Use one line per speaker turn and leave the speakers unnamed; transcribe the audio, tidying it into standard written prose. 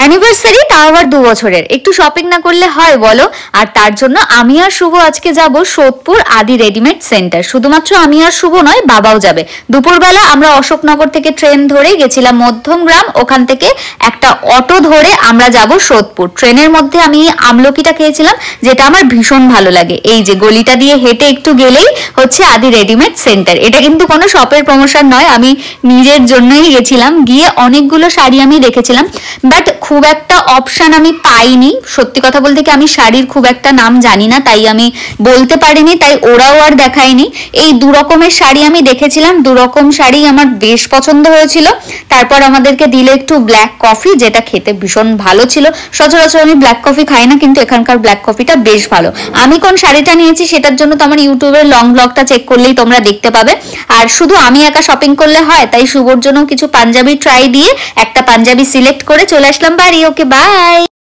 Anniversary, তাও আবার 2 বছরের, একটু শপিং না করলে হয় বলো? আর তার জন্য আমি আর শুভ আজকে যাব সোদপুর আদি রেডিমেড সেন্টার। শুধুমাত্র আমি আর শুভ নয়, বাবাও যাবে। দুপুরবেলা আমরা অশোকনগর থেকে ট্রেন ধরে গেছিলাম মধ্যমগ্রাম, ওখান থেকে একটা অটো ধরে আমরা যাব সোদপুর। ট্রেনের মধ্যে আমি আমলকিটা খেয়েছিলাম, যেটা আমার ভীষণ ভালো লাগে। এই যে গলিটা দিয়ে হেঁটে একটু গেলেই হচ্ছে আদি রেডিমেড সেন্টার। এটা কিন্তু কোনো শপের প্রমোশন নয়, আমি নিজের জন্যই গেছিলাম। গিয়ে অনেকগুলো শাড়ি আমি দেখেছিলাম, বাট খুব একটা অপশন আমি পাইনি। সত্যি কথা বলতে কি, আমি শাড়ির খুব একটা নাম জানি না, তাই আমি বলতে পারিনি, তাই ওরাও আর দেখায়নি। এই 2 রকমের শাড়ি আমি দেখেছিলাম, 2 রকম শাড়ি আমার বেশ পছন্দ হয়েছিল। তারপর আমাদেরকে দিলে একটু ব্ল্যাক কফি, যেটা খেতে ভীষণ ভালো ছিল। সচরাচর আমি ব্ল্যাক কফি খাই না, কিন্তু এখানকার ব্ল্যাক কফিটা বেশ ভালো। আমি কোন শাড়িটা নিয়েছি সেটার জন্য তো আমার ইউটিউবের লং ব্লগটা চেক করলেই তোমরা দেখতে পাবে। আর শুধু আমি একা শপিং করলে হয়, তাই শুভর জন্য কিছু পাঞ্জাবি ট্রাই দিয়ে একটা পাঞ্জাবি সিলেক্ট করে চলে আসলাম বাড়ি। ওকে, বাই।